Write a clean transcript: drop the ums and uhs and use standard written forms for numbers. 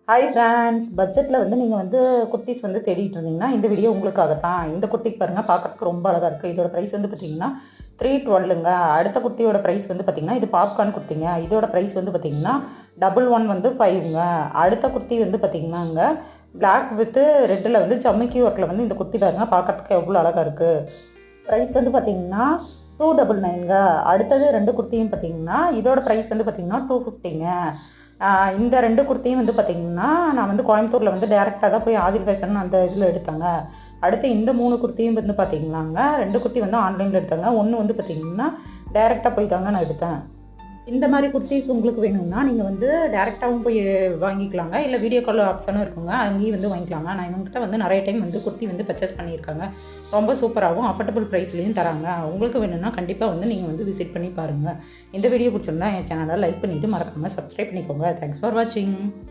Hi friends, பட்ஜெட்டில் வந்து நீங்கள் வந்து குர்த்திஸ் வந்து தேடிட்டு இருந்தீங்கன்னா இந்த வீடியோ உங்களுக்காக தான். இந்த குர்த்திக்கு பாருங்கள், பார்க்கறதுக்கு ரொம்ப அழகாக இருக்குது. இதோட ப்ரைஸ் வந்து பார்த்தீங்கன்னா 312ங்க. அடுத்த குர்த்தியோட ப்ரைஸ் வந்து பார்த்தீங்கன்னா இது பாப்கார்ன் குர்த்திங்க. இதோட ப்ரைஸ் வந்து பார்த்தீங்கன்னா 11 வந்து 5ங்க. அடுத்த குர்த்தி வந்து பார்த்தீங்கன்னாங்க பிளாக் வித் ரெட்டில் வந்து ஜம்மிக்கி ஒர்க்கில் வந்து இந்த குர்த்தி பாருங்க, பார்க்கறதுக்கு எவ்வளோ அழகாக இருக்குது. ப்ரைஸ் வந்து பார்த்தீங்கன்னா 299ங்க. அடுத்தது 2 குர்த்தியும் பார்த்தீங்கன்னா இதோட ப்ரைஸ் வந்து பார்த்தீங்கன்னா 250ங்க. இந்த 2 குர்த்தியும் வந்து பார்த்தீங்கன்னா நான் வந்து கோயம்புத்தூரில் வந்து டேரெக்டாக தான் போய் ஆதில் ஃபேஷன் அந்த இதில் எடுத்தாங்க. அடுத்து இந்த 3 குர்த்தியும் வந்து பார்த்தீங்கன்னாங்க 2 குர்த்தி வந்து ஆன்லைனில் எடுத்தாங்க. ஒன்று வந்து பார்த்தீங்கன்னா டேரெக்டாக போய் தாங்க நான் எடுத்தேன். இந்த மாதிரி குர்த்திஸ் உங்களுக்கு வேணும்னா நீங்கள் வந்து டேரெக்டாகவும் போய் வாங்கிக்கலாங்க, இல்லை வீடியோ கால் ஆப்ஷனும் இருக்குங்க, அங்கேயும் வந்து வாங்கிக்கலாங்க. நான் இவங்ககிட்ட வந்து நிறைய டைம் வந்து குர்த்தி வந்து பர்ச்சேஸ் பண்ணியிருக்காங்க. ரொம்ப சூப்பராகவும் அஃபோர்டபுள் ப்ரைஸ்லேயும் தராங்க. உங்களுக்கு வேணும்னா கண்டிப்பாக வந்து நீங்கள் வந்து விசிட் பண்ணி பாருங்கள். இந்த வீடியோ பிடிச்சிருந்தா என் சேனலை லைக் பண்ணிவிட்டு மறக்காமல் சப்ஸ்கிரைப் பண்ணிக்கோங்க. தேங்க்ஸ் ஃபார் வாட்சிங்.